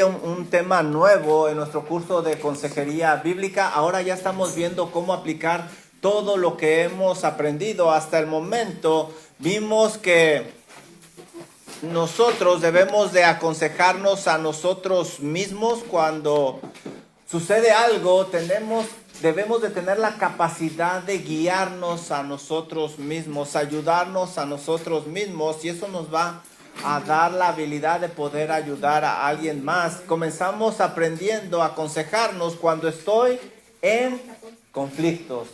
serie, un tema nuevo en nuestro curso de consejería bíblica. Ahora ya estamos viendo cómo aplicar todo lo que hemos aprendido hasta el momento. Vimos que nosotros debemos de aconsejarnos a nosotros mismos cuando sucede algo. Debemos de tener la capacidad de guiarnos a nosotros mismos, ayudarnos a nosotros mismos, y eso nos va a dar la habilidad de poder ayudar a alguien más. Comenzamos aprendiendo a aconsejarnos cuando estoy en conflictos.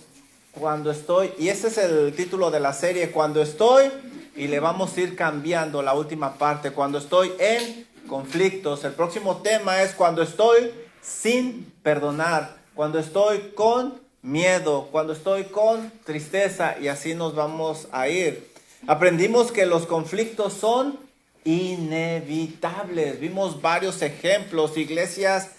Y ese es el título de la serie, cuando estoy, y le vamos a ir cambiando la última parte, cuando estoy en conflictos. El próximo tema es cuando estoy sin perdonar, cuando estoy con miedo, cuando estoy con tristeza, y así nos vamos a ir. Aprendimos que los conflictos son inevitables. Vimos varios ejemplos, iglesias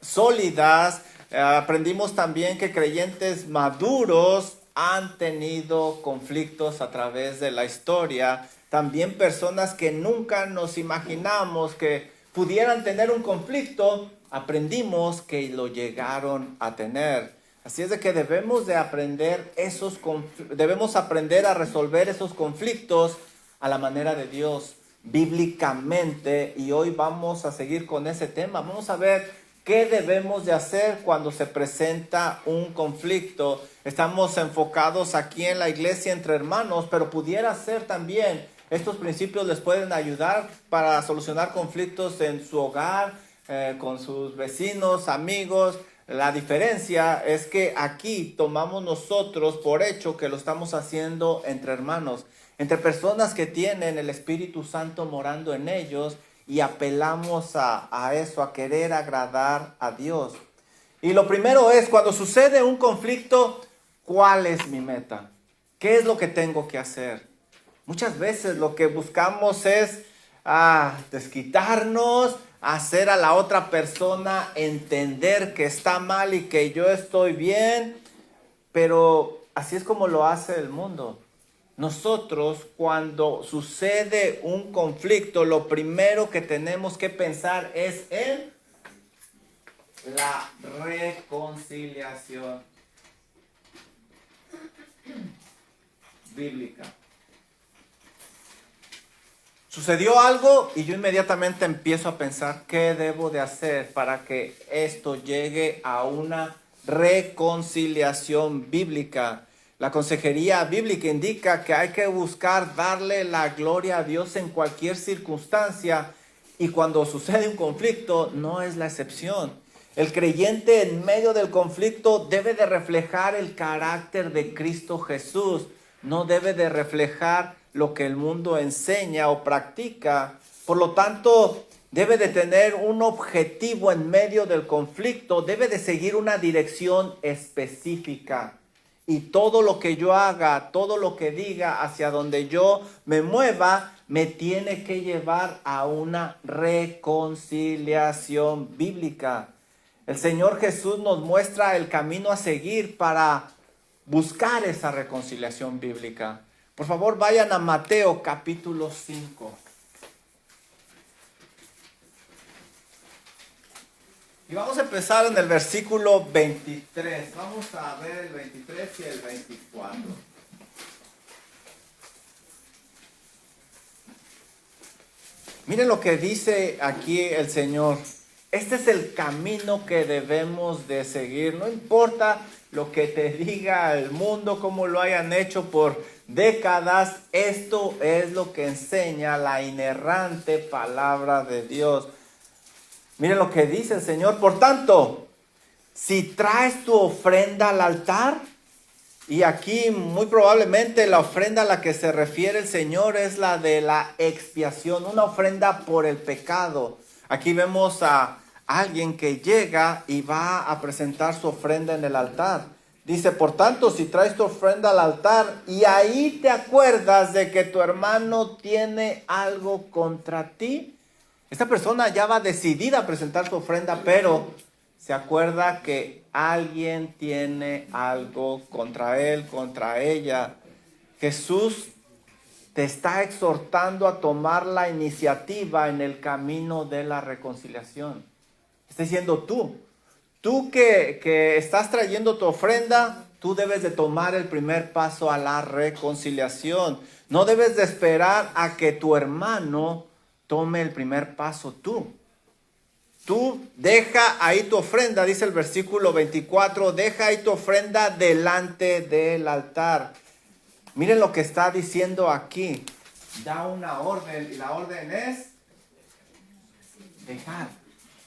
sólidas. Aprendimos también que creyentes maduros han tenido conflictos a través de la historia. También personas que nunca nos imaginamos que pudieran tener un conflicto, aprendimos que lo llegaron a tener. Así es de que debemos aprender a resolver esos conflictos a la manera de Dios, bíblicamente. Y hoy vamos a seguir con ese tema. Vamos a ver qué debemos de hacer cuando se presenta un conflicto. Estamos enfocados aquí en la iglesia entre hermanos, pero pudiera ser también, estos principios les pueden ayudar para solucionar conflictos en su hogar, con sus vecinos, amigos. La diferencia es que aquí tomamos nosotros por hecho que lo estamos haciendo entre hermanos, entre personas que tienen el Espíritu Santo morando en ellos, y apelamos a eso, a querer agradar a Dios. Y lo primero es, cuando sucede un conflicto, ¿cuál es mi meta? ¿Qué es lo que tengo que hacer? Muchas veces lo que buscamos es desquitarnos, hacer a la otra persona entender que está mal y que yo estoy bien, pero así es como lo hace el mundo. Nosotros, cuando sucede un conflicto, lo primero que tenemos que pensar es en la reconciliación bíblica. Sucedió algo y yo inmediatamente empiezo a pensar qué debo de hacer para que esto llegue a una reconciliación bíblica. La consejería bíblica indica que hay que buscar darle la gloria a Dios en cualquier circunstancia, y cuando sucede un conflicto no es la excepción. El creyente en medio del conflicto debe de reflejar el carácter de Cristo Jesús, no debe de reflejar lo que el mundo enseña o practica. Por lo tanto, debe de tener un objetivo en medio del conflicto, debe de seguir una dirección específica. Y todo lo que yo haga, todo lo que diga, hacia donde yo me mueva, me tiene que llevar a una reconciliación bíblica. El Señor Jesús nos muestra el camino a seguir para buscar esa reconciliación bíblica. Por favor, vayan a Mateo capítulo 5. Y vamos a empezar en el versículo 23. Vamos a ver el 23 y el 24. Miren lo que dice aquí el Señor. Este es el camino que debemos de seguir. No importa lo que te diga el mundo, cómo lo hayan hecho por décadas. Esto es lo que enseña la inerrante palabra de Dios. Miren lo que dice el Señor. Por tanto, si traes tu ofrenda al altar, y aquí muy probablemente la ofrenda a la que se refiere el Señor es la de la expiación, una ofrenda por el pecado. Aquí vemos a alguien que llega y va a presentar su ofrenda en el altar. Dice, por tanto, si traes tu ofrenda al altar y ahí te acuerdas de que tu hermano tiene algo contra ti, esta persona ya va decidida a presentar su ofrenda, pero se acuerda que alguien tiene algo contra él, contra ella. Jesús te está exhortando a tomar la iniciativa en el camino de la reconciliación. Está diciendo tú que estás trayendo tu ofrenda, tú debes de tomar el primer paso a la reconciliación. No debes de esperar a que tu hermano tome el primer paso tú. Tú deja ahí tu ofrenda, dice el versículo 24, deja ahí tu ofrenda delante del altar. Miren lo que está diciendo aquí. Da una orden y la orden es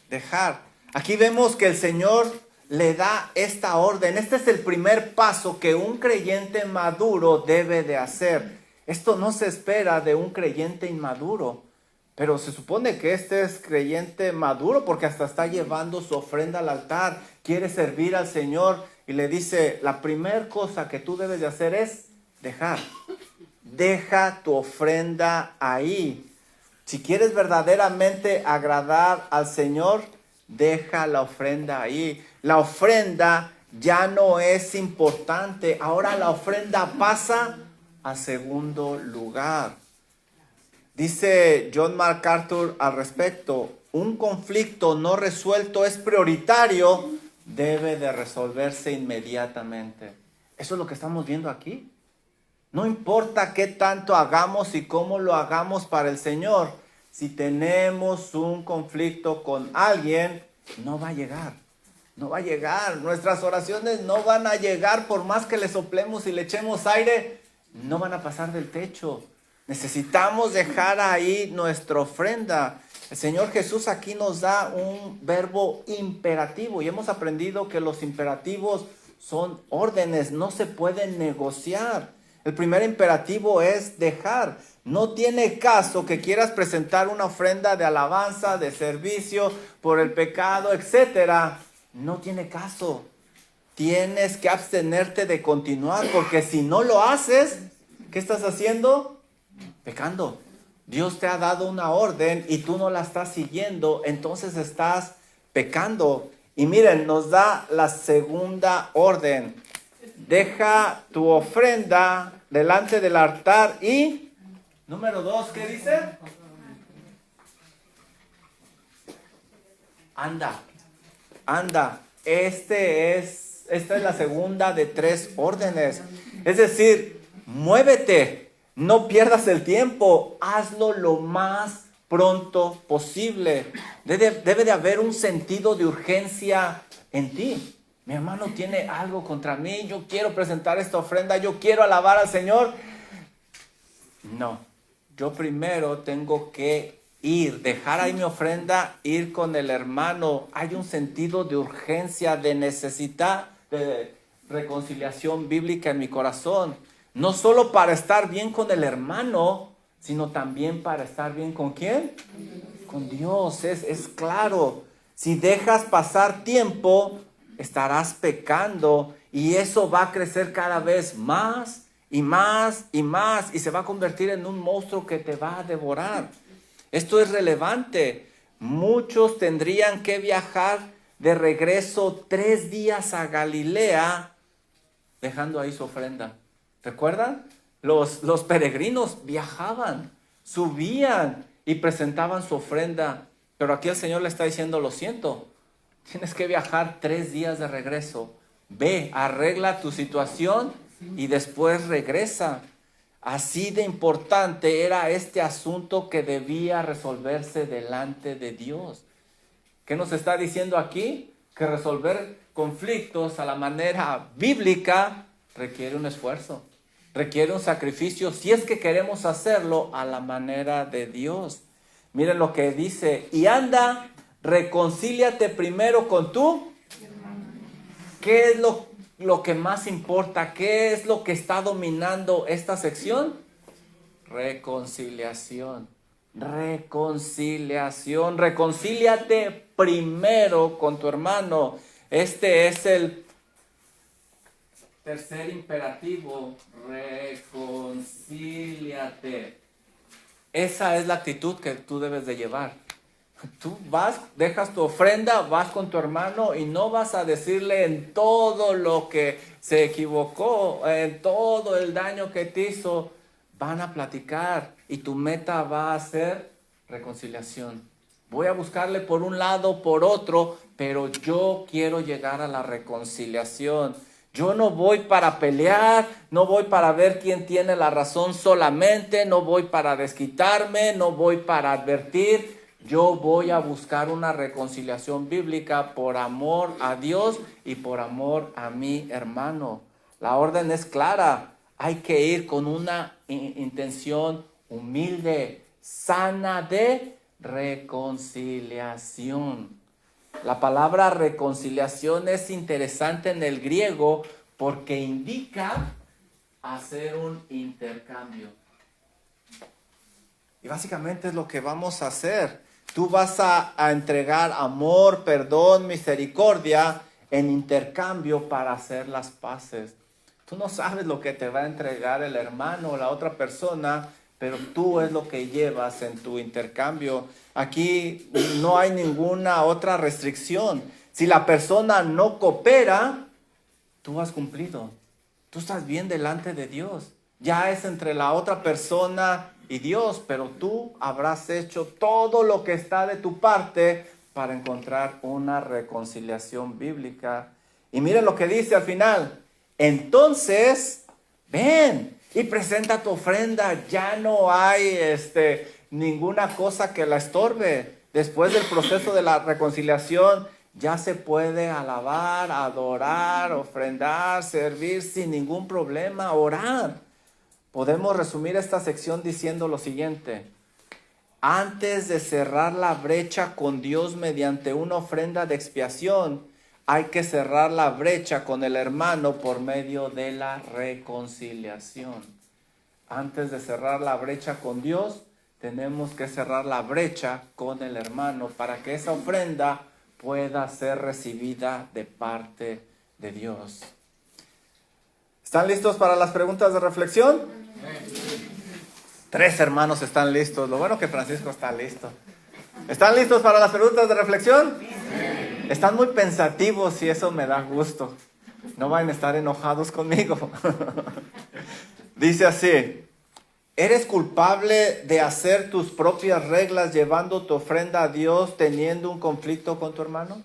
dejar. Aquí vemos que el Señor le da esta orden. Este es el primer paso que un creyente maduro debe de hacer. Esto no se espera de un creyente inmaduro, pero se supone que este es creyente maduro porque hasta está llevando su ofrenda al altar, quiere servir al Señor y le dice, la primera cosa que tú debes de hacer es dejar. Deja tu ofrenda ahí. Si quieres verdaderamente agradar al Señor, deja la ofrenda ahí. La ofrenda ya no es importante. Ahora la ofrenda pasa a segundo lugar. Dice John MacArthur al respecto, un conflicto no resuelto es prioritario, debe de resolverse inmediatamente. Eso es lo que estamos viendo aquí. No importa qué tanto hagamos y cómo lo hagamos para el Señor, si tenemos un conflicto con alguien, no va a llegar. No va a llegar. Nuestras oraciones no van a llegar por más que le soplemos y le echemos aire, no van a pasar del techo. Necesitamos dejar ahí nuestra ofrenda. El Señor Jesús aquí nos da un verbo imperativo y hemos aprendido que los imperativos son órdenes, no se pueden negociar. El primer imperativo es dejar. No tiene caso que quieras presentar una ofrenda de alabanza, de servicio por el pecado, etcétera. No tiene caso. Tienes que abstenerte de continuar porque si no lo haces, ¿qué estás haciendo? Pecando. Dios te ha dado una orden y tú no la estás siguiendo, entonces estás pecando. Y miren, nos da la segunda orden. Deja tu ofrenda delante del altar y, número 2, ¿qué dice? Anda. Esta es la segunda de 3 órdenes. Es decir, muévete, no pierdas el tiempo, hazlo lo más pronto posible. Debe de haber un sentido de urgencia en ti. Mi hermano tiene algo contra mí, yo quiero presentar esta ofrenda, yo quiero alabar al Señor. No, yo primero tengo que dejar ahí mi ofrenda, ir con el hermano. Hay un sentido de urgencia, de necesidad, de reconciliación bíblica en mi corazón. No solo para estar bien con el hermano, sino también para estar bien ¿con quién? Con Dios, es claro. Si dejas pasar tiempo, estarás pecando y eso va a crecer cada vez más y más y más y se va a convertir en un monstruo que te va a devorar. Esto es relevante. Muchos tendrían que viajar de regreso 3 días a Galilea dejando ahí su ofrenda. ¿Recuerdan? Los peregrinos viajaban, subían y presentaban su ofrenda. Pero aquí el Señor le está diciendo, lo siento, tienes que viajar 3 días de regreso. Ve, arregla tu situación y después regresa. Así de importante era este asunto que debía resolverse delante de Dios. ¿Qué nos está diciendo aquí? Que resolver conflictos a la manera bíblica requiere un esfuerzo, requiere un sacrificio, si es que queremos hacerlo a la manera de Dios. Miren lo que dice, y anda, reconcíliate primero con tú. ¿Qué es lo que más importa? ¿Qué es lo que está dominando esta sección? Reconciliación. Reconcíliate primero con tu hermano. Este es el tercer imperativo. Reconcíliate. Esa es la actitud que tú debes de llevar. Tú vas, dejas tu ofrenda, vas con tu hermano y no vas a decirle en todo lo que se equivocó, en todo el daño que te hizo. van a platicar y tu meta va a ser reconciliación. Voy a buscarle por un lado, por otro, pero yo quiero llegar a la reconciliación. Yo no voy para pelear, no voy para ver quién tiene la razón solamente, no voy para desquitarme, no voy para advertir. Yo voy a buscar una reconciliación bíblica por amor a Dios y por amor a mi hermano. La orden es clara. Hay que ir con una intención humilde, sana de reconciliación. La palabra reconciliación es interesante en el griego porque indica hacer un intercambio. Y básicamente es lo que vamos a hacer. Tú vas a entregar amor, perdón, misericordia en intercambio para hacer las paces. Tú no sabes lo que te va a entregar el hermano o la otra persona, pero tú es lo que llevas en tu intercambio. Aquí no hay ninguna otra restricción. Si la persona no coopera, tú has cumplido. Tú estás bien delante de Dios. Ya es entre la otra persona y Dios, pero tú habrás hecho todo lo que está de tu parte para encontrar una reconciliación bíblica. Y miren lo que dice al final. Entonces, ven y presenta tu ofrenda. Ya no hay ninguna cosa que la estorbe. Después del proceso de la reconciliación, ya se puede alabar, adorar, ofrendar, servir sin ningún problema, orar. Podemos resumir esta sección diciendo lo siguiente. Antes de cerrar la brecha con Dios mediante una ofrenda de expiación, hay que cerrar la brecha con el hermano por medio de la reconciliación. Antes de cerrar la brecha con Dios, tenemos que cerrar la brecha con el hermano para que esa ofrenda pueda ser recibida de parte de Dios. ¿Están listos para las preguntas de reflexión? Sí. 3 hermanos están listos. Lo bueno que Francisco está listo. ¿Están listos para las preguntas de reflexión? Sí. Están muy pensativos y eso me da gusto. No van a estar enojados conmigo. Dice así. ¿Eres culpable de hacer tus propias reglas llevando tu ofrenda a Dios teniendo un conflicto con tu hermano?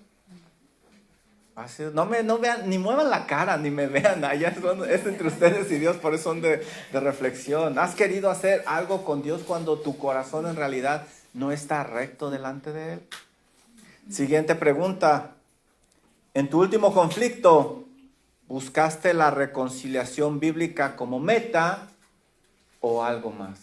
Así, no vean, ni muevan la cara, ni me vean. Allá es entre ustedes y Dios, por eso son de reflexión. ¿Has querido hacer algo con Dios cuando tu corazón en realidad no está recto delante de Él? Siguiente pregunta. En tu último conflicto, ¿buscaste la reconciliación bíblica como meta o algo más?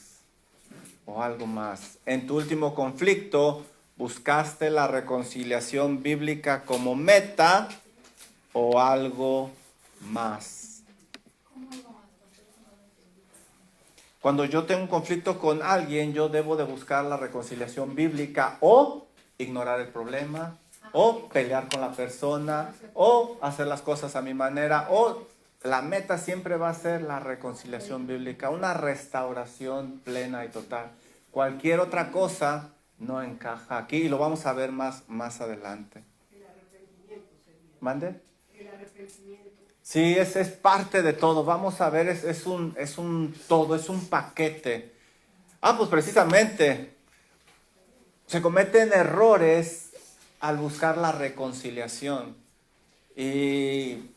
O algo más. En tu último conflicto, ¿buscaste la reconciliación bíblica como meta o algo más? Cuando yo tengo un conflicto con alguien, yo debo de buscar la reconciliación bíblica o ignorar el problema, o pelear con la persona, o hacer las cosas a mi manera, o la meta siempre va a ser la reconciliación bíblica, una restauración plena y total. Cualquier otra cosa no encaja aquí y lo vamos a ver más adelante. El arrepentimiento sería. ¿Mande? El arrepentimiento. Sí, es parte de todo. Vamos a ver, es un todo, es un paquete. Pues precisamente, se cometen errores al buscar la reconciliación. Y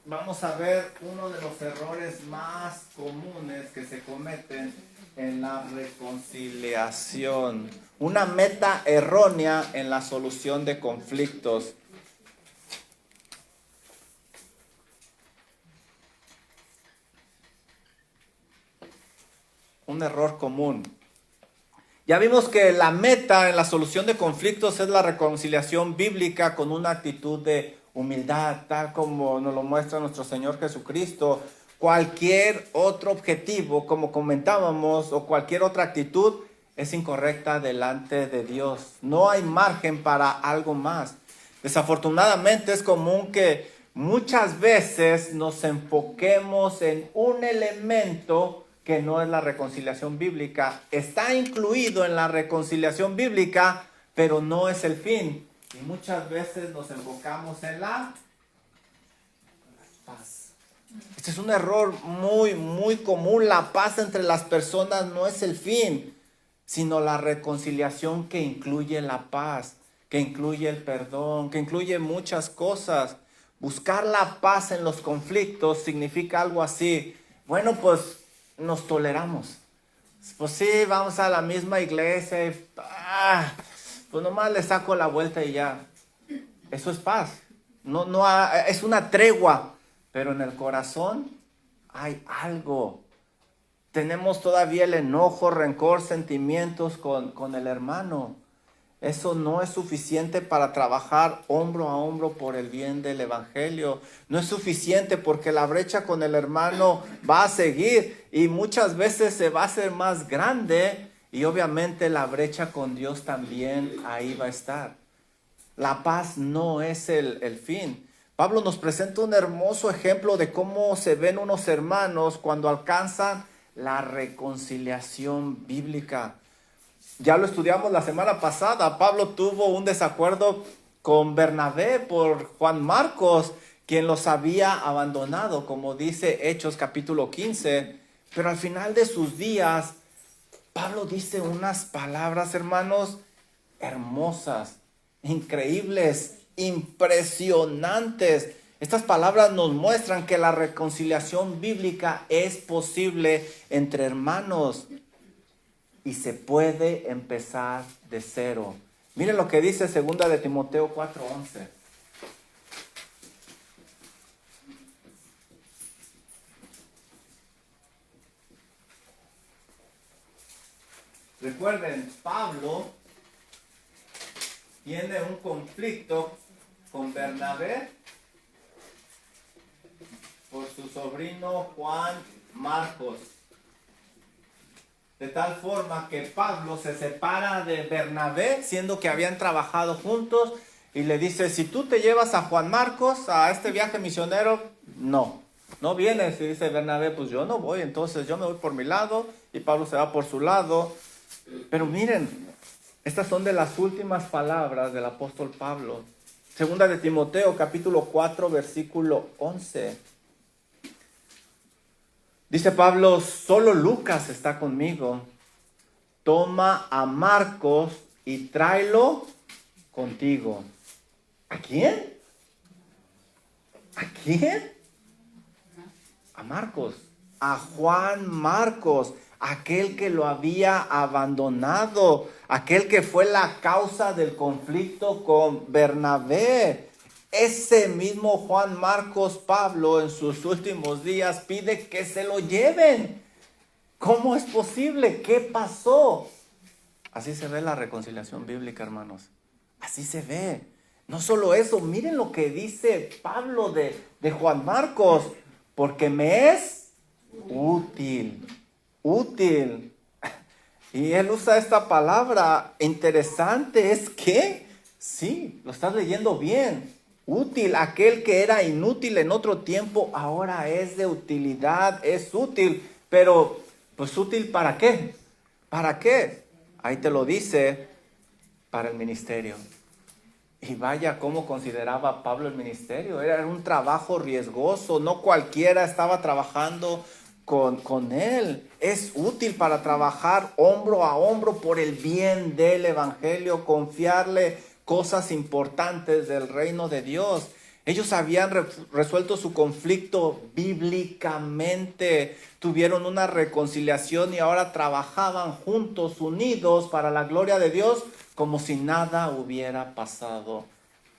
vamos a ver uno de los errores más comunes que se cometen en la reconciliación. Una meta errónea en la solución de conflictos. Un error común. Ya vimos que la meta en la solución de conflictos es la reconciliación bíblica con una actitud de humildad, tal como nos lo muestra nuestro Señor Jesucristo. Cualquier otro objetivo, como comentábamos, o cualquier otra actitud es incorrecta delante de Dios. No hay margen para algo más. Desafortunadamente es común que muchas veces nos enfoquemos en un elemento que no es la reconciliación bíblica. Está incluido en la reconciliación bíblica, pero no es el fin. Y muchas veces nos enfocamos en la paz. Este es un error muy, muy común. La paz entre las personas no es el fin, sino la reconciliación que incluye la paz, que incluye el perdón, que incluye muchas cosas. Buscar la paz en los conflictos significa algo así. Bueno, pues nos toleramos. Pues sí, vamos a la misma iglesia y pues nomás le saco la vuelta y ya. Eso es paz. Es una tregua, pero en el corazón hay algo. Tenemos todavía el enojo, rencor, sentimientos con el hermano. Eso no es suficiente para trabajar hombro a hombro por el bien del evangelio. No es suficiente porque la brecha con el hermano va a seguir y muchas veces se va a hacer más grande y obviamente la brecha con Dios también ahí va a estar. La paz no es el fin. Pablo nos presenta un hermoso ejemplo de cómo se ven unos hermanos cuando alcanzan la reconciliación bíblica. Ya lo estudiamos la semana pasada. Pablo tuvo un desacuerdo con Bernabé por Juan Marcos, quien los había abandonado, como dice Hechos capítulo 15. Pero al final de sus días, Pablo dice unas palabras, hermanos, hermosas, increíbles, impresionantes. Estas palabras nos muestran que la reconciliación bíblica es posible entre hermanos y se puede empezar de cero. Miren lo que dice 2 de Timoteo 4:11. Recuerden, Pablo tiene un conflicto con Bernabé por su sobrino Juan Marcos. De tal forma que Pablo se separa de Bernabé, siendo que habían trabajado juntos, y le dice, si tú te llevas a Juan Marcos a este viaje misionero, no vienes. Y dice Bernabé, pues yo no voy, entonces yo me voy por mi lado, y Pablo se va por su lado. Pero miren, estas son de las últimas palabras del apóstol Pablo. 2 de Timoteo, capítulo 4, versículo 11. Dice Pablo, solo Lucas está conmigo. Toma a Marcos y tráelo contigo. ¿A quién? ¿A quién? A Marcos. A Juan Marcos, aquel que lo había abandonado, aquel que fue la causa del conflicto con Bernabé. Ese mismo Juan Marcos, Pablo en sus últimos días pide que se lo lleven. ¿Cómo es posible? ¿Qué pasó? Así se ve la reconciliación bíblica, hermanos. Así se ve. No solo eso, miren lo que dice Pablo de Juan Marcos. Porque me es útil. Útil. Y él usa esta palabra interesante. ¿Es qué? Sí, lo estás leyendo bien. Útil, aquel que era inútil en otro tiempo, ahora es de utilidad, es útil. Pero, pues útil ¿para qué? ¿Para qué? Ahí te lo dice, para el ministerio. Y vaya cómo consideraba Pablo el ministerio. Era un trabajo riesgoso, no cualquiera estaba trabajando con él. Es útil para trabajar hombro a hombro por el bien del evangelio, confiarle cosas importantes del reino de Dios. Ellos habían resuelto su conflicto bíblicamente, tuvieron una reconciliación y ahora trabajaban juntos, unidos para la gloria de Dios, como si nada hubiera pasado.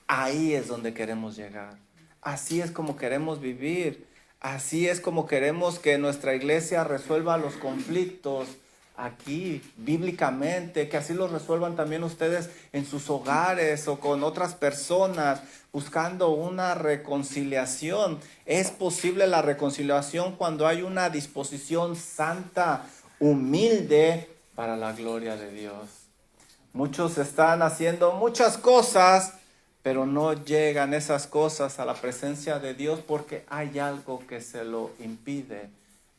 Ahí es donde queremos llegar. Así es como queremos vivir. Así es como queremos que nuestra iglesia resuelva los conflictos aquí, bíblicamente, que así los resuelvan también ustedes en sus hogares o con otras personas, buscando una reconciliación. Es posible la reconciliación cuando hay una disposición santa, humilde, para la gloria de Dios. Muchos están haciendo muchas cosas, pero no llegan esas cosas a la presencia de Dios porque hay algo que se lo impide.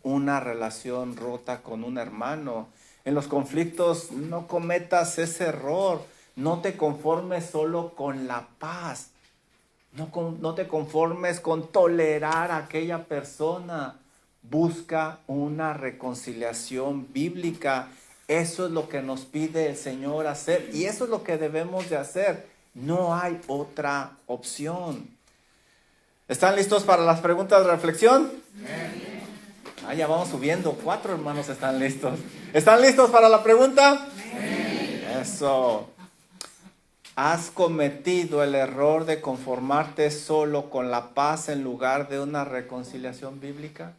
Una relación rota con un hermano. En los conflictos no cometas ese error. No te conformes solo con la paz. No te conformes con tolerar a aquella persona. Busca una reconciliación bíblica. Eso es lo que nos pide el Señor hacer y eso es lo que debemos de hacer. No hay otra opción. ¿Están listos para las preguntas de reflexión? Ya vamos subiendo. 4 hermanos están listos. ¿Están listos para la pregunta? Eso. ¿Has cometido el error de conformarte solo con la paz en lugar de una reconciliación bíblica?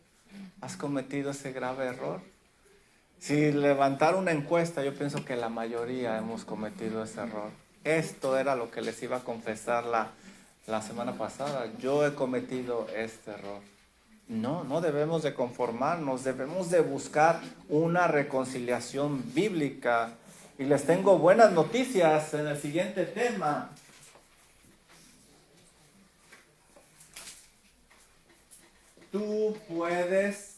¿Has cometido ese grave error? Si levantar una encuesta, yo pienso que la mayoría hemos cometido ese error. Esto era lo que les iba a confesar la semana pasada. Yo he cometido este error. No debemos de conformarnos, debemos de buscar una reconciliación bíblica. Y les tengo buenas noticias en el siguiente tema. Tú puedes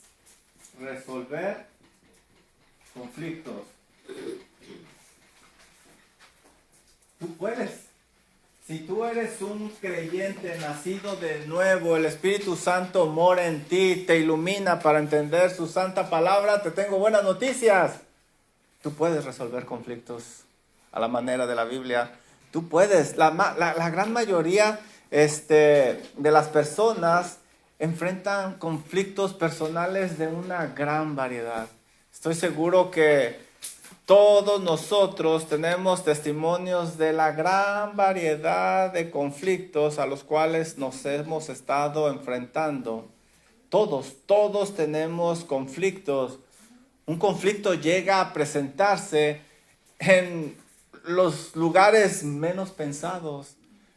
resolver conflictos. Tú puedes. Si tú eres un creyente nacido de nuevo, el Espíritu Santo mora en ti, te ilumina para entender su santa palabra, te tengo buenas noticias. Tú puedes resolver conflictos a la manera de la Biblia. Tú puedes. La gran mayoría de las personas enfrentan conflictos personales de una gran variedad. Estoy seguro que todos nosotros tenemos testimonios de la gran variedad de conflictos a los cuales nos hemos estado enfrentando. Todos tenemos conflictos. Un conflicto llega a presentarse en los lugares menos pensados,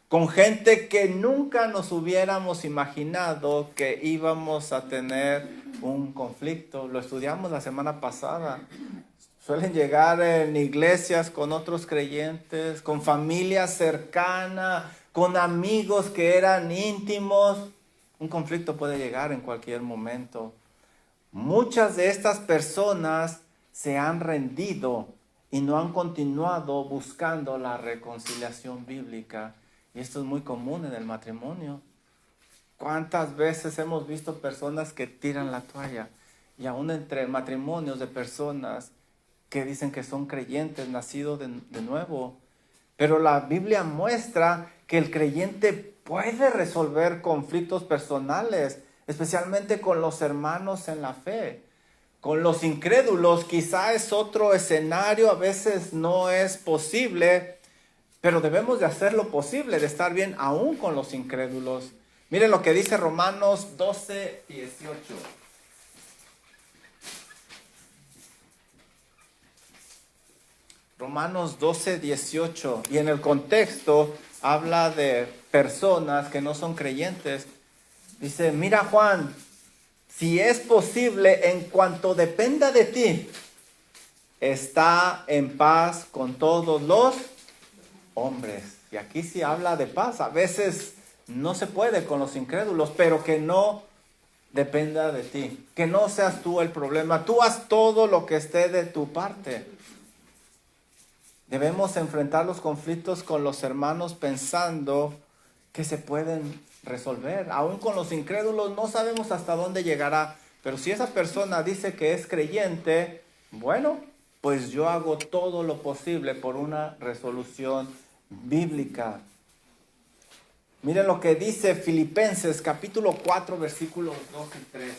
con gente que nunca nos hubiéramos imaginado que íbamos a tener un conflicto. Lo estudiamos la semana pasada. Suelen llegar en iglesias con otros creyentes, con familia cercana, con amigos que eran íntimos. Un conflicto puede llegar en cualquier momento. Muchas de estas personas se han rendido y no han continuado buscando la reconciliación bíblica. Y esto es muy común en el matrimonio. ¿Cuántas veces hemos visto personas que tiran la toalla? Y aún entre matrimonios de personas que dicen que son creyentes, nacidos de nuevo. Pero la Biblia muestra que el creyente puede resolver conflictos personales, especialmente con los hermanos en la fe. Con los incrédulos quizá es otro escenario, a veces no es posible, pero debemos de hacer lo posible, de estar bien aún con los incrédulos. Miren lo que dice Romanos 12:18. Romanos 12:18. Y en el contexto habla de personas que no son creyentes. Dice, mira Juan, si es posible, en cuanto dependa de ti, está en paz con todos los hombres. Y aquí sí habla de paz. A veces no se puede con los incrédulos, pero que no dependa de ti. Que no seas tú el problema. Tú haz todo lo que esté de tu parte. Debemos enfrentar los conflictos con los hermanos pensando que se pueden resolver. Aún con los incrédulos no sabemos hasta dónde llegará. Pero si esa persona dice que es creyente, bueno, pues yo hago todo lo posible por una resolución bíblica. Miren lo que dice Filipenses capítulo 4 versículos 2 y 3.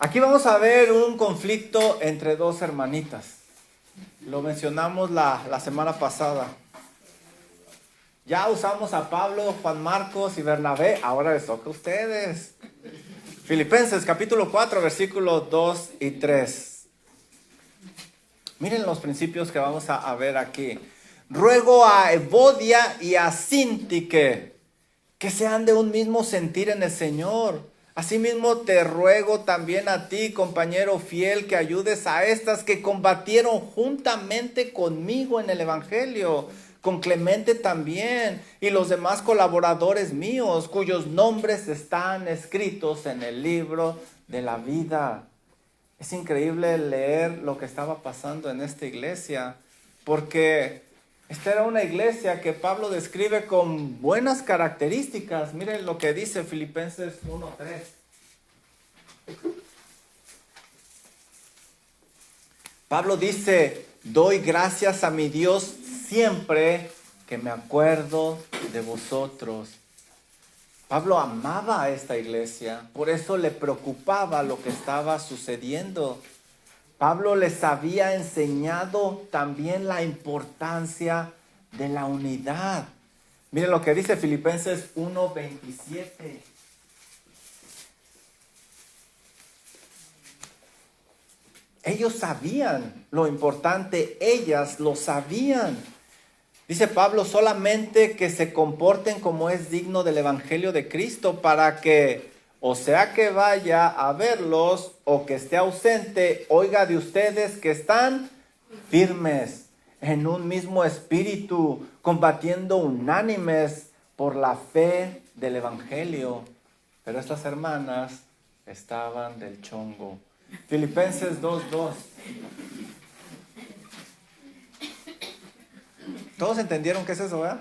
Aquí vamos a ver un conflicto entre dos hermanitas. Lo mencionamos la semana pasada. Ya usamos a Pablo, Juan Marcos y Bernabé. Ahora les toca a ustedes. Filipenses capítulo 4 versículos 2 y 3. Miren los principios que vamos a ver aquí. Ruego a Evodia y a Síntique que sean de un mismo sentir en el Señor. Asimismo te ruego también a ti, compañero fiel, que ayudes a estas que combatieron juntamente conmigo en el Evangelio, con Clemente también, y los demás colaboradores míos, cuyos nombres están escritos en el libro de la vida. Es increíble leer lo que estaba pasando en esta iglesia, porque esta era una iglesia que Pablo describe con buenas características. Miren lo que dice Filipenses 1:3. Pablo dice, doy gracias a mi Dios siempre que me acuerdo de vosotros. Pablo amaba a esta iglesia, por eso le preocupaba lo que estaba sucediendo. Pablo les había enseñado también la importancia de la unidad. Miren lo que dice Filipenses 1:27. Ellos sabían lo importante, ellas lo sabían. Dice Pablo, solamente que se comporten como es digno del Evangelio de Cristo para que, o sea que vaya a verlos o que esté ausente, oiga de ustedes que están firmes en un mismo espíritu, combatiendo unánimes por la fe del Evangelio. Pero estas hermanas estaban del chongo. Filipenses 2:2. ¿Todos entendieron qué es eso, verdad?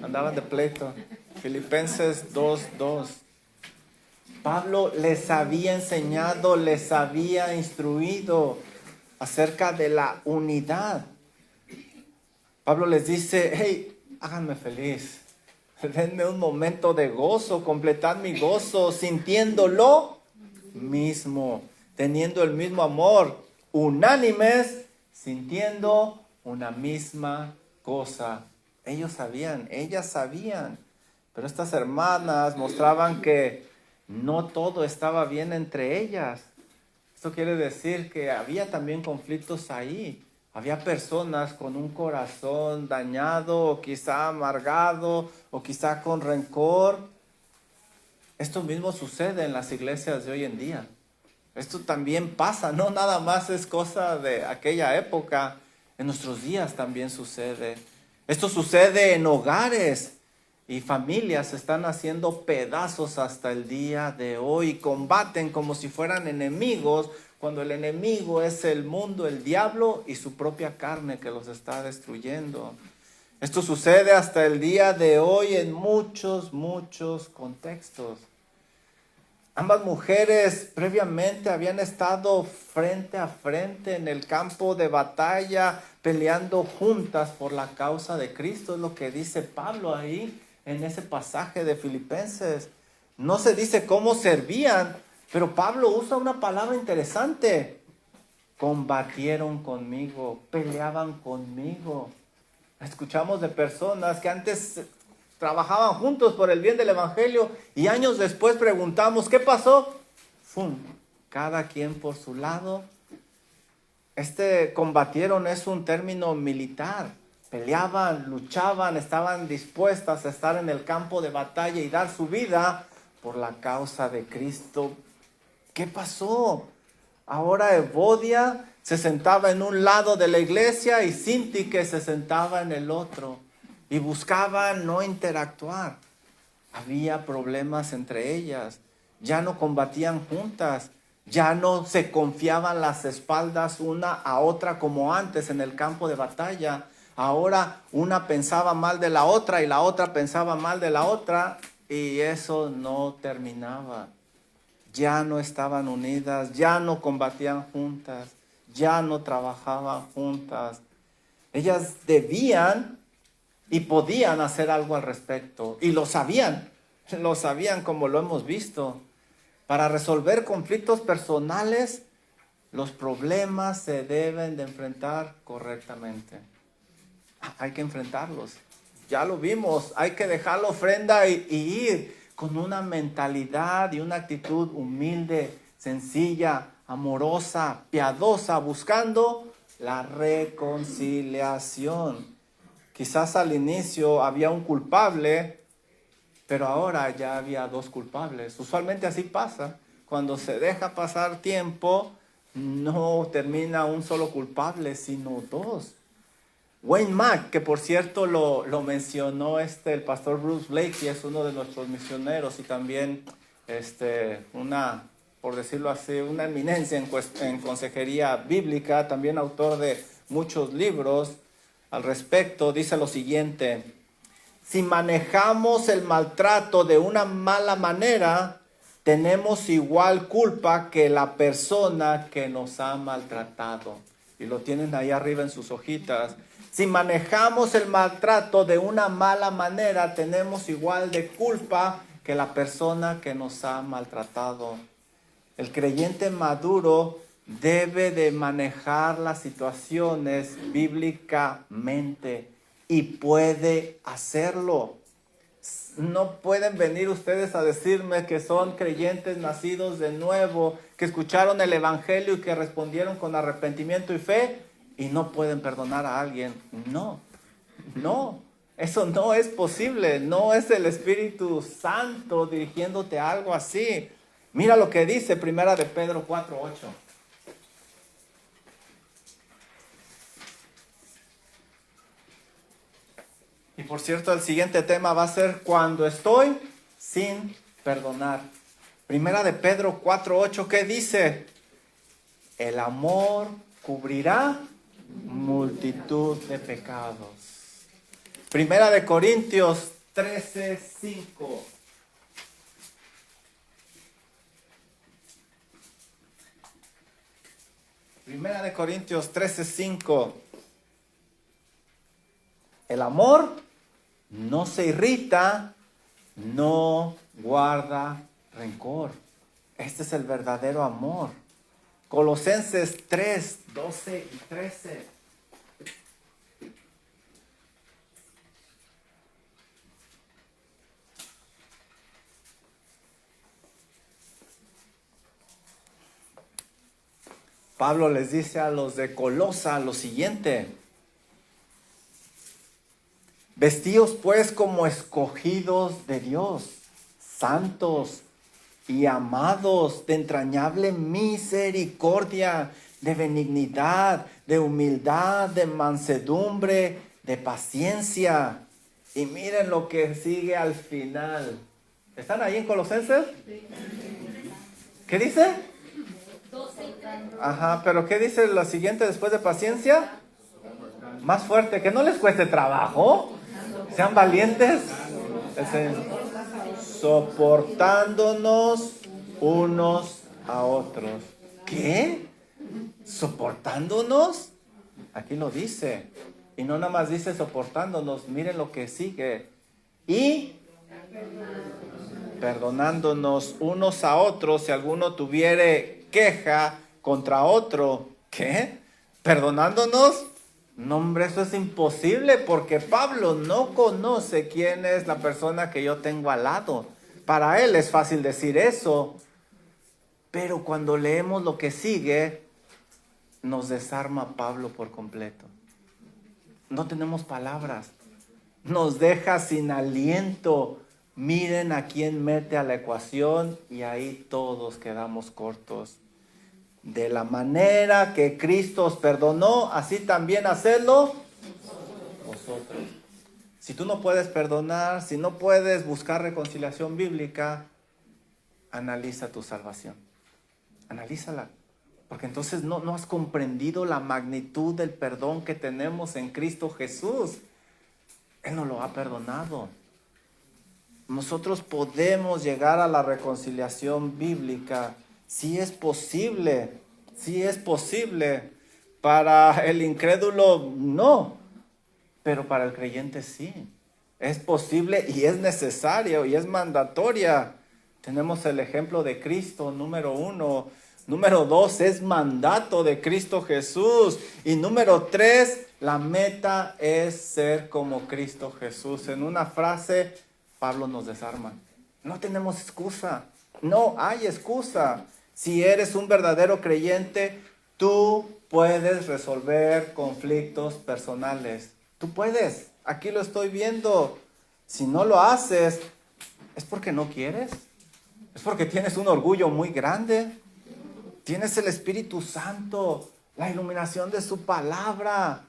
Andaban de pleito. Filipenses 2:2. Pablo les había enseñado, les había instruido acerca de la unidad. Pablo les dice, hey, háganme feliz. Denme un momento de gozo, completad mi gozo, sintiendo lo mismo, teniendo el mismo amor, unánimes, sintiendo una misma cosa. Ellos sabían, ellas sabían, pero estas hermanas mostraban que no todo estaba bien entre ellas. Esto quiere decir que había también conflictos ahí. Había personas con un corazón dañado, o quizá amargado, o quizá con rencor. Esto mismo sucede en las iglesias de hoy en día. Esto también pasa, no nada más es cosa de aquella época. En nuestros días también sucede. Esto sucede en hogares y familias se están haciendo pedazos hasta el día de hoy. Combaten como si fueran enemigos, cuando el enemigo es el mundo, el diablo y su propia carne que los está destruyendo. Esto sucede hasta el día de hoy en muchos contextos. Ambas mujeres previamente habían estado frente a frente en el campo de batalla, peleando juntas por la causa de Cristo. Es lo que dice Pablo ahí en ese pasaje de Filipenses. No se dice cómo servían, pero Pablo usa una palabra interesante. Combatieron conmigo, peleaban conmigo. Escuchamos de personas que antes trabajaban juntos por el bien del Evangelio y años después preguntamos, ¿qué pasó? ¡Fum! Cada quien por su lado. Combatieron es un término militar. Peleaban, luchaban, estaban dispuestas a estar en el campo de batalla y dar su vida por la causa de Cristo. ¿Qué pasó? Ahora Evodia se sentaba en un lado de la iglesia y Sintique se sentaba en el otro. Y buscaban no interactuar. Había problemas entre ellas. Ya no combatían juntas. Ya no se confiaban las espaldas una a otra como antes en el campo de batalla. Ahora una pensaba mal de la otra y la otra pensaba mal de la otra. Y eso no terminaba. Ya no estaban unidas. Ya no combatían juntas. Ya no trabajaban juntas. Ellas debían y podían hacer algo al respecto. Y lo sabían como lo hemos visto. Para resolver conflictos personales, los problemas se deben de enfrentar correctamente. Hay que enfrentarlos. Ya lo vimos, hay que dejar la ofrenda y ir con una mentalidad y una actitud humilde, sencilla, amorosa, piadosa, buscando la reconciliación. Quizás al inicio había un culpable, pero ahora ya había dos culpables. Usualmente así pasa. Cuando se deja pasar tiempo, no termina un solo culpable, sino dos. Wayne Mack, que por cierto lo mencionó el pastor Bruce Blakey, es uno de nuestros misioneros y también por decirlo así, una eminencia en consejería bíblica, también autor de muchos libros al respecto, dice lo siguiente: si manejamos el maltrato de una mala manera, tenemos igual culpa que la persona que nos ha maltratado. Y lo tienen ahí arriba en sus hojitas. Si manejamos el maltrato de una mala manera, tenemos igual de culpa que la persona que nos ha maltratado. El creyente maduro debe de manejar las situaciones bíblicamente y puede hacerlo. No pueden venir ustedes a decirme que son creyentes nacidos de nuevo, que escucharon el evangelio y que respondieron con arrepentimiento y fe y no pueden perdonar a alguien. No, eso no es posible. No es el Espíritu Santo dirigiéndote a algo así. Mira lo que dice Primera de Pedro 4:8. Y por cierto, el siguiente tema va a ser cuando estoy sin perdonar. Primera de Pedro 4:8, ¿qué dice? El amor cubrirá multitud de pecados. Primera de Corintios 13:5. Primera de Corintios 13:5. El amor no se irrita, no guarda rencor. Este es el verdadero amor. Colosenses 3:12 y 13. Pablo les dice a los de Colosa lo siguiente: vestíos pues como escogidos de Dios, santos y amados, de entrañable misericordia, de benignidad, de humildad, de mansedumbre, de paciencia. Y miren lo que sigue al final. ¿Están ahí en Colosenses? ¿Qué dice? Ajá, pero ¿qué dice lo siguiente después de paciencia? Más fuerte, que no les cueste trabajo. Sean valientes. Soportándonos unos a otros. ¿Qué? ¿Soportándonos? Aquí lo dice. Y no nada más dice soportándonos. Miren lo que sigue. Y perdonándonos unos a otros si alguno tuviere queja contra otro. ¿Qué? ¿Perdonándonos? No, hombre, eso es imposible porque Pablo no conoce quién es la persona que yo tengo al lado. Para él es fácil decir eso, pero cuando leemos lo que sigue, nos desarma Pablo por completo. No tenemos palabras, nos deja sin aliento. Miren a quién mete a la ecuación y ahí todos quedamos cortos. De la manera que Cristo os perdonó, así también hacedlo vosotros. Si tú no puedes perdonar, si no puedes buscar reconciliación bíblica, analiza tu salvación. Analízala. Porque entonces no has comprendido la magnitud del perdón que tenemos en Cristo Jesús. Él nos lo ha perdonado. Nosotros podemos llegar a la reconciliación bíblica. Sí es posible. Para el incrédulo no, pero para el creyente sí. Es posible y es necesario y es mandatoria. Tenemos el ejemplo de Cristo, número 1. Número 2, es mandato de Cristo Jesús. Y número 3, la meta es ser como Cristo Jesús. En una frase, Pablo nos desarma. No tenemos excusa. No hay excusa. Si eres un verdadero creyente, tú puedes resolver conflictos personales. Tú puedes. Aquí lo estoy viendo. Si no lo haces, es porque no quieres. Es porque tienes un orgullo muy grande. Tienes el Espíritu Santo, la iluminación de su palabra.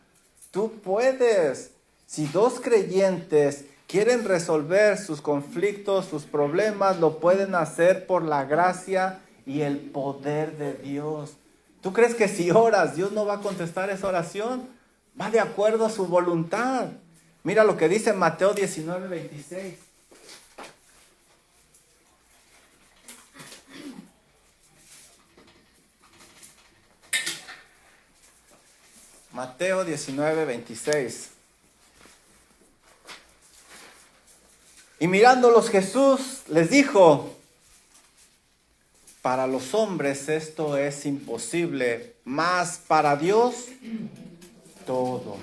Tú puedes. Si dos creyentes quieren resolver sus conflictos, sus problemas, lo pueden hacer por la gracia y el poder de Dios. ¿Tú crees que si oras, Dios no va a contestar esa oración? Va de acuerdo a su voluntad. Mira lo que dice Mateo 19:26. Mateo 19:26. Y mirándolos Jesús les dijo: para los hombres esto es imposible, mas para Dios todo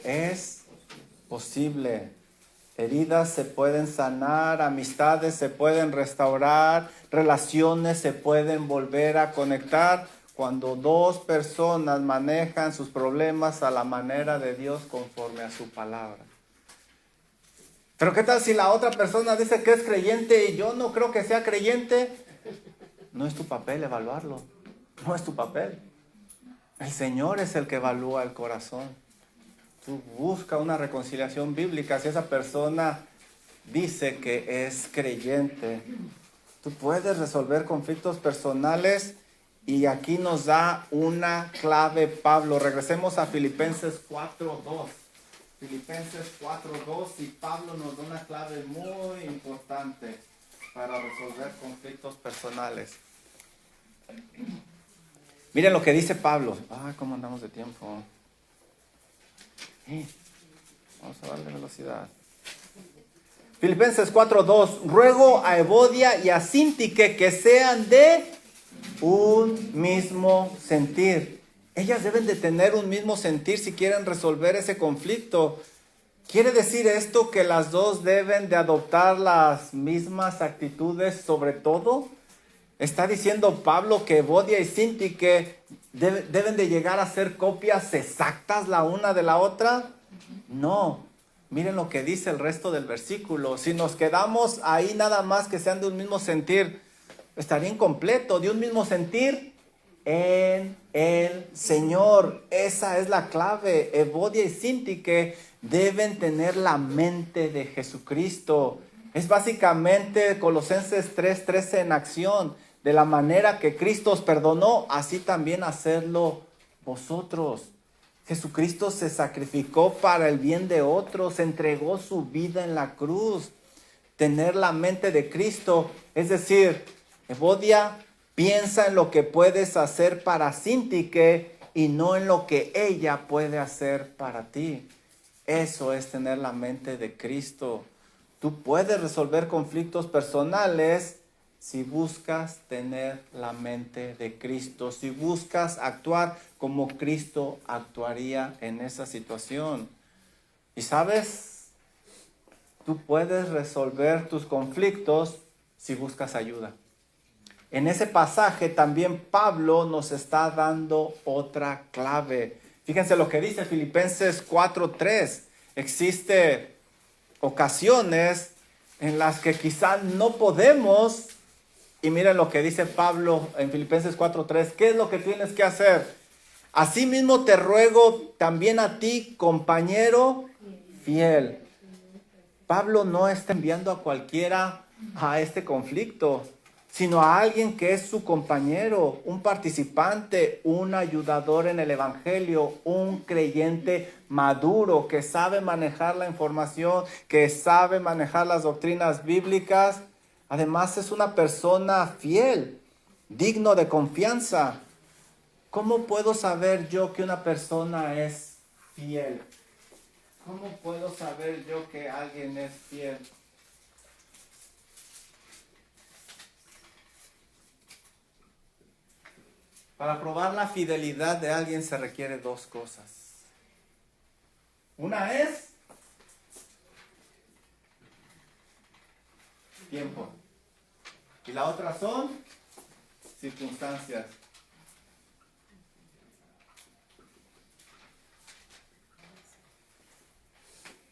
es posible. Heridas se pueden sanar, amistades se pueden restaurar, relaciones se pueden volver a conectar cuando dos personas manejan sus problemas a la manera de Dios conforme a su palabra. Pero ¿qué tal si la otra persona dice que es creyente y yo no creo que sea creyente? No es tu papel evaluarlo, no es tu papel. El Señor es el que evalúa el corazón. Tú busca una reconciliación bíblica si esa persona dice que es creyente. Tú puedes resolver conflictos personales y aquí nos da una clave Pablo. Regresemos a Filipenses 4:2. Filipenses 4:2 y Pablo nos da una clave muy importante para resolver conflictos personales. Miren lo que dice Pablo. ¿Cómo andamos de tiempo? Vamos a darle velocidad. Filipenses 4:2. Ruego a Evodia y a Síntique que sean de un mismo sentir. Ellas deben de tener un mismo sentir si quieren resolver ese conflicto. ¿Quiere decir esto que las dos deben de adoptar las mismas actitudes sobre todo? ¿Está diciendo Pablo que Evodia y Síntique deben de llegar a ser copias exactas la una de la otra? No. Miren lo que dice el resto del versículo. Si nos quedamos ahí nada más que sean de un mismo sentir, estaría incompleto. De un mismo sentir en el Señor. Esa es la clave. Evodia y Síntique deben tener la mente de Jesucristo. Es básicamente Colosenses 3:13 en acción. De la manera que Cristo os perdonó, así también hacerlo vosotros. Jesucristo se sacrificó para el bien de otros, entregó su vida en la cruz. Tener la mente de Cristo, es decir, Evodia, piensa en lo que puedes hacer para Síntique y no en lo que ella puede hacer para ti. Eso es tener la mente de Cristo. Tú puedes resolver conflictos personales si buscas tener la mente de Cristo, si buscas actuar como Cristo actuaría en esa situación. Y sabes, tú puedes resolver tus conflictos si buscas ayuda. En ese pasaje también Pablo nos está dando otra clave. Fíjense lo que dice Filipenses 4:3. Existen ocasiones en las que quizás no podemos. Y miren lo que dice Pablo en Filipenses 4:3. ¿Qué es lo que tienes que hacer? Asimismo te ruego también a ti, compañero fiel. Pablo no está enviando a cualquiera a este conflicto, sino a alguien que es su compañero, un participante, un ayudador en el evangelio, un creyente maduro que sabe manejar la información, que sabe manejar las doctrinas bíblicas. Además es una persona fiel, digno de confianza. ¿Cómo puedo saber yo que una persona es fiel? ¿Cómo puedo saber yo que alguien es fiel? Para probar la fidelidad de alguien se requiere dos cosas. Una es tiempo. Y la otra son circunstancias.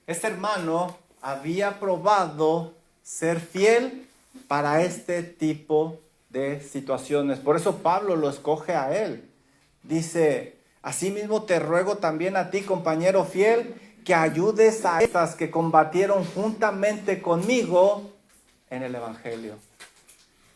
Este hermano había probado ser fiel para este tipo de situaciones. Por eso Pablo lo escoge a él. Dice: asimismo te ruego también a ti, compañero fiel, que ayudes a estas que combatieron juntamente conmigo en el evangelio.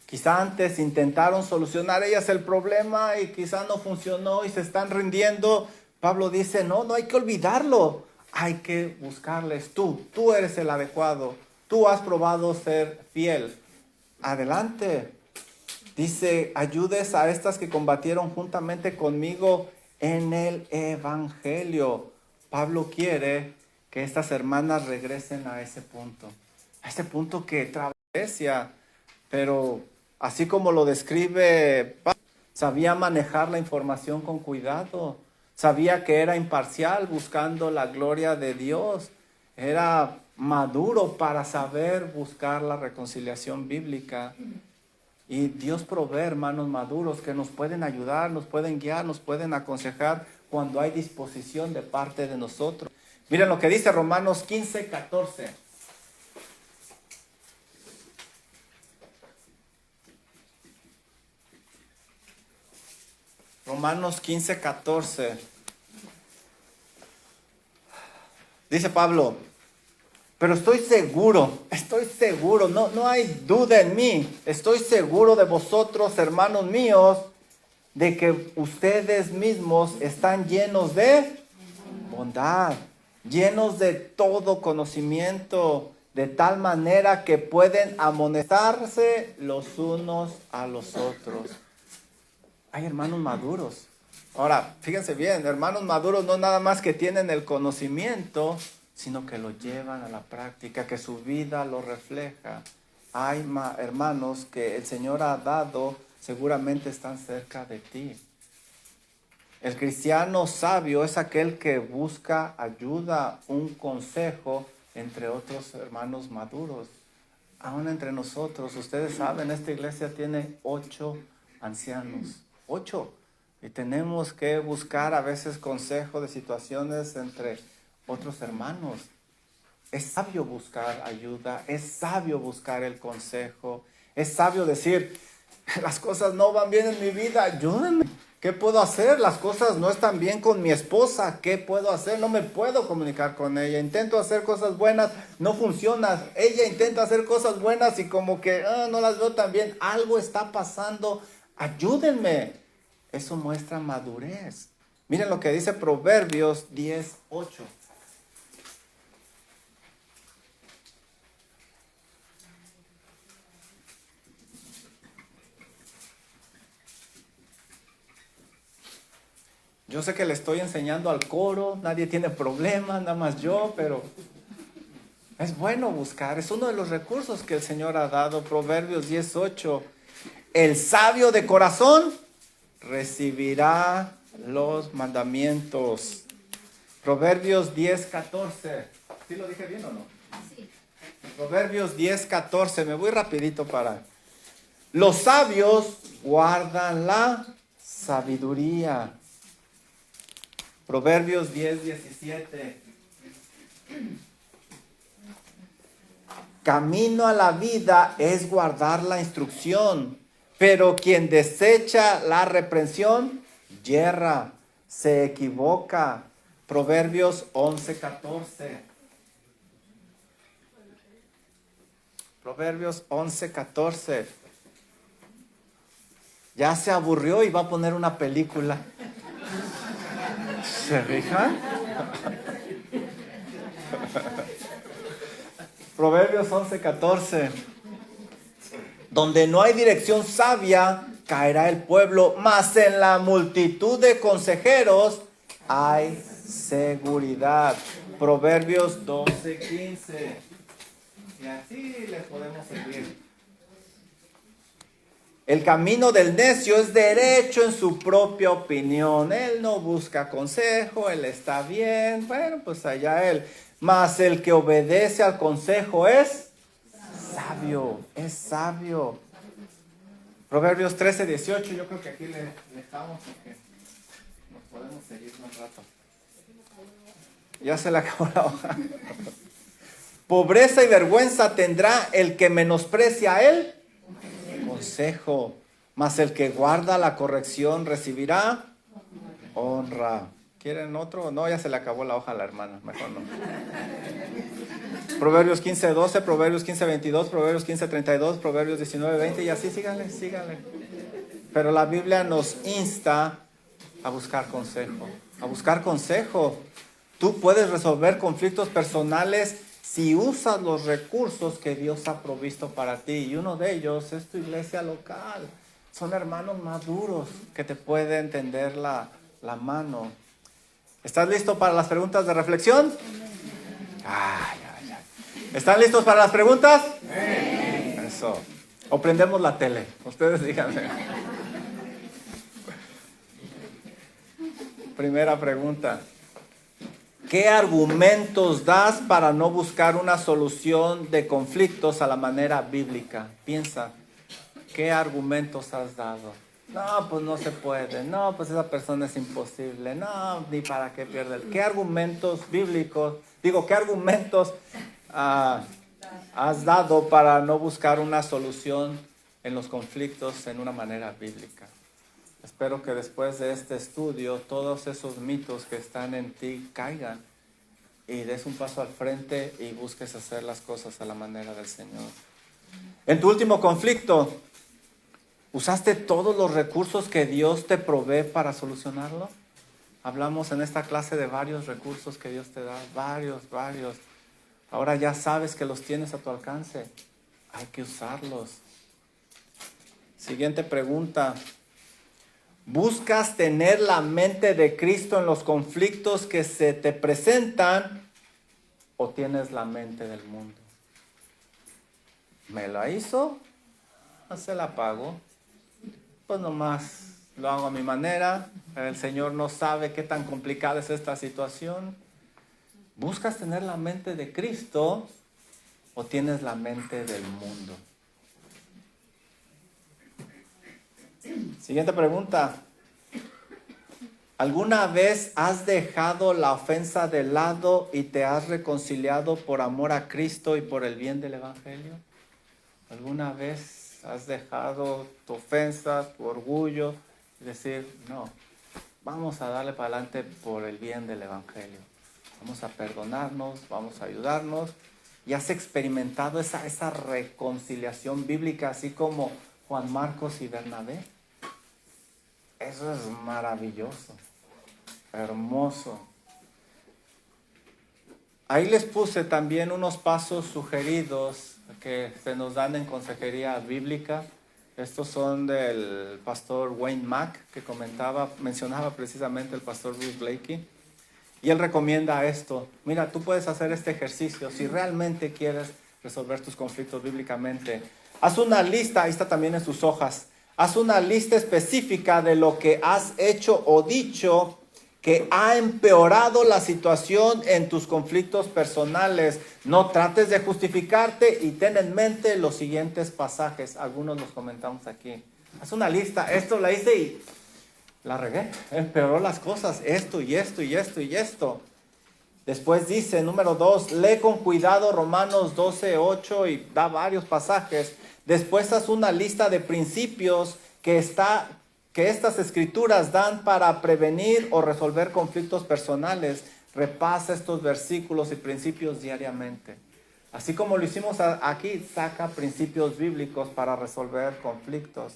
Quizá antes intentaron solucionar ellas el problema y quizá no funcionó y se están rindiendo. Pablo dice, no hay que olvidarlo. Hay que buscarles tú eres el adecuado. Tú has probado ser fiel. Adelante. Dice, ayudes a estas que combatieron juntamente conmigo en el evangelio. Pablo quiere que estas hermanas regresen a ese punto que travesia, pero así como lo describe Pablo, sabía manejar la información con cuidado, sabía que era imparcial buscando la gloria de Dios, era maduro para saber buscar la reconciliación bíblica. Y Dios provee hermanos maduros que nos pueden ayudar, nos pueden guiar, nos pueden aconsejar cuando hay disposición de parte de nosotros. Miren lo que dice Romanos 15:14. Romanos 15:14. Dice Pablo, pero estoy seguro, no hay duda en mí, estoy seguro de vosotros, hermanos míos, de que ustedes mismos están llenos de bondad, llenos de todo conocimiento, de tal manera que pueden amonestarse los unos a los otros. Hay hermanos maduros. Ahora, fíjense bien, hermanos maduros no nada más que tienen el conocimiento, sino que lo llevan a la práctica, que su vida lo refleja. Hay hermanos que el Señor ha dado, seguramente están cerca de ti. El cristiano sabio es aquel que busca ayuda, un consejo entre otros hermanos maduros. Aún entre nosotros, ustedes saben, esta iglesia tiene 8 ancianos, 8. Y tenemos que buscar a veces consejo de situaciones entre otros hermanos. Es sabio buscar ayuda, es sabio buscar el consejo, es sabio decir, las cosas no van bien en mi vida, ayúdenme. ¿Qué puedo hacer? Las cosas no están bien con mi esposa, ¿qué puedo hacer? No me puedo comunicar con ella, intento hacer cosas buenas, no funciona. Ella intenta hacer cosas buenas y como que no las veo tan bien, algo está pasando, ayúdenme. Eso muestra madurez. Miren lo que dice Proverbios 10:8. Yo sé que le estoy enseñando al coro, nadie tiene problema, nada más yo, pero es bueno buscar, es uno de los recursos que el Señor ha dado. Proverbios 10:8. El sabio de corazón recibirá los mandamientos. Proverbios 10:14. ¿Sí lo dije bien o no? Sí. Proverbios 10:14. Me voy rapidito para... Los sabios guardan la sabiduría. Proverbios 10:17. Camino a la vida es guardar la instrucción, pero quien desecha la reprensión, yerra, se equivoca. Proverbios 11:14. Proverbios 11:14. Ya se aburrió y va a poner una película. ¿Se fijan? Proverbios 11:14. Donde no hay dirección sabia, caerá el pueblo, mas en la multitud de consejeros hay seguridad. Proverbios 12:15. Y así les podemos seguir. El camino del necio es derecho en su propia opinión. Él no busca consejo, él está bien. Bueno, pues allá él. Mas el que obedece al consejo es sabio, es sabio. Proverbios 13:18. Yo creo que aquí le dejamos porque nos podemos seguir un rato. Ya se le acabó la hoja. Pobreza y vergüenza tendrá el que menosprecia a él consejo, mas el que guarda la corrección recibirá honra. ¿Quieren otro? No, ya se le acabó la hoja a la hermana, mejor no. Proverbios 15:12, Proverbios 15:22, Proverbios 15:32, Proverbios 19:20 y así síganle. Pero la Biblia nos insta a buscar consejo. Tú puedes resolver conflictos personales si usas los recursos que Dios ha provisto para ti. Y uno de ellos es tu iglesia local. Son hermanos maduros que te pueden tender la mano. ¿Estás listo para las preguntas de reflexión? Ay. ¿Están listos para las preguntas? Sí. Eso. O prendemos la tele. Ustedes díganme. Primera pregunta. ¿Qué argumentos das para no buscar una solución de conflictos a la manera bíblica? Piensa. ¿Qué argumentos has dado? No, pues no se puede. No, pues esa persona es imposible. No, ni para qué pierde. ¿Qué argumentos bíblicos? ¿Qué argumentos has dado para no buscar una solución en los conflictos en una manera bíblica? Espero que después de este estudio todos esos mitos que están en ti caigan y des un paso al frente y busques hacer las cosas a la manera del Señor. En tu último conflicto, ¿usaste todos los recursos que Dios te provee para solucionarlo? Hablamos en esta clase de varios recursos que Dios te da, varios. Ahora ya sabes que los tienes a tu alcance. Hay que usarlos. Siguiente pregunta. ¿Buscas tener la mente de Cristo en los conflictos que se te presentan o tienes la mente del mundo? ¿Me la hizo? No se la pago. Pues nomás lo hago a mi manera. El Señor no sabe qué tan complicada es esta situación. ¿Buscas tener la mente de Cristo o tienes la mente del mundo? Siguiente pregunta. ¿Alguna vez has dejado la ofensa de lado y te has reconciliado por amor a Cristo y por el bien del Evangelio? ¿Alguna vez has dejado tu ofensa, tu orgullo y decir, no, vamos a darle para adelante por el bien del Evangelio? Vamos a perdonarnos, vamos a ayudarnos. ¿Y has experimentado esa reconciliación bíblica así como Juan Marcos y Bernabé? Eso es maravilloso, hermoso. Ahí les puse también unos pasos sugeridos que se nos dan en consejería bíblica. Estos son del pastor Wayne Mack, que mencionaba precisamente el pastor Bruce Blakey. Y él recomienda esto. Mira, tú puedes hacer este ejercicio si realmente quieres resolver tus conflictos bíblicamente. Haz una lista, ahí está también en sus hojas. Haz una lista específica de lo que has hecho o dicho que ha empeorado la situación en tus conflictos personales. No trates de justificarte y ten en mente los siguientes pasajes. Algunos los comentamos aquí. Haz una lista. Esto la hice y la regué. Empeoró las cosas. Esto y esto y esto y esto. Después dice, número 2, lee con cuidado Romanos 12:8 y da varios pasajes. Después haz una lista de principios que estas escrituras dan para prevenir o resolver conflictos personales. Repasa estos versículos y principios diariamente. Así como lo hicimos aquí, saca principios bíblicos para resolver conflictos.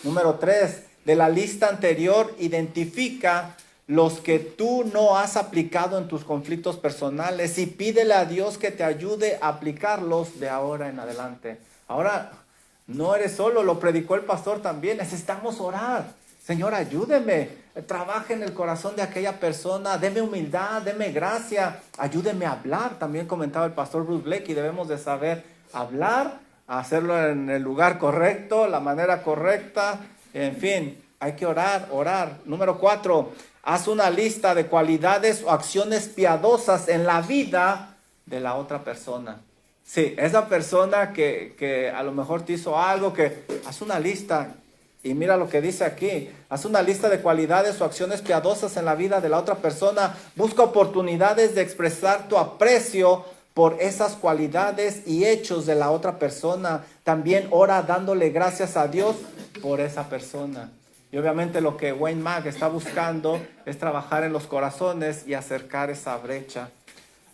Número 3, de la lista anterior, identifica los que tú no has aplicado en tus conflictos personales y pídele a Dios que te ayude a aplicarlos de ahora en adelante. Ahora, no eres solo, lo predicó el pastor también. Necesitamos orar. Señor, ayúdeme. Trabaje en el corazón de aquella persona. Deme humildad, deme gracia. Ayúdeme a hablar. También comentaba el pastor Bruce Blakey. Debemos de saber hablar, hacerlo en el lugar correcto, la manera correcta. En fin, hay que orar. Número 4, haz una lista de cualidades o acciones piadosas en la vida de la otra persona. Sí, esa persona que a lo mejor te hizo algo, haz una lista. Y mira lo que dice aquí. Haz una lista de cualidades o acciones piadosas en la vida de la otra persona. Busca oportunidades de expresar tu aprecio por esas cualidades y hechos de la otra persona. También ora dándole gracias a Dios por esa persona. Y obviamente lo que Wayne Mack está buscando es trabajar en los corazones y acercar esa brecha.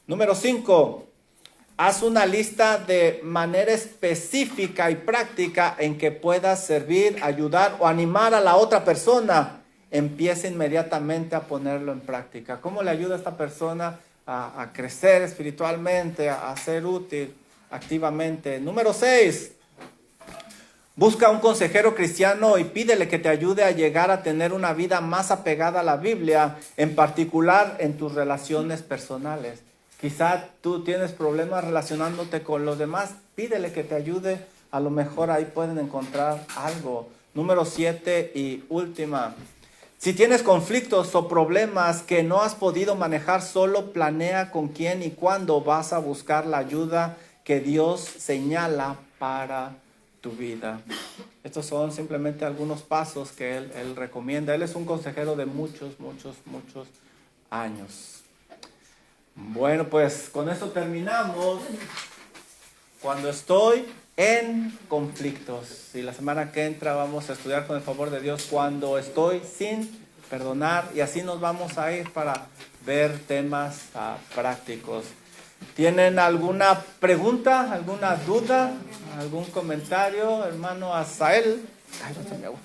Número 5. Haz una lista de manera específica y práctica en que puedas servir, ayudar o animar a la otra persona. Empieza inmediatamente a ponerlo en práctica. ¿Cómo le ayuda a esta persona a crecer espiritualmente, a ser útil activamente? Número 6. Busca un consejero cristiano y pídele que te ayude a llegar a tener una vida más apegada a la Biblia, en particular en tus relaciones personales. Quizá tú tienes problemas relacionándote con los demás, pídele que te ayude, a lo mejor ahí pueden encontrar algo. Número 7 y última. Si tienes conflictos o problemas que no has podido manejar solo, planea con quién y cuándo vas a buscar la ayuda que Dios señala para tu vida. Estos son simplemente algunos pasos que él recomienda. Él es un consejero de muchos años. Bueno, pues con eso terminamos. Cuando estoy en conflictos. Y la semana que entra vamos a estudiar con el favor de Dios cuando estoy sin perdonar. Y así nos vamos a ir para ver temas prácticos. ¿Tienen alguna pregunta, alguna duda, algún comentario, hermano Asael? Ay, no se me agua.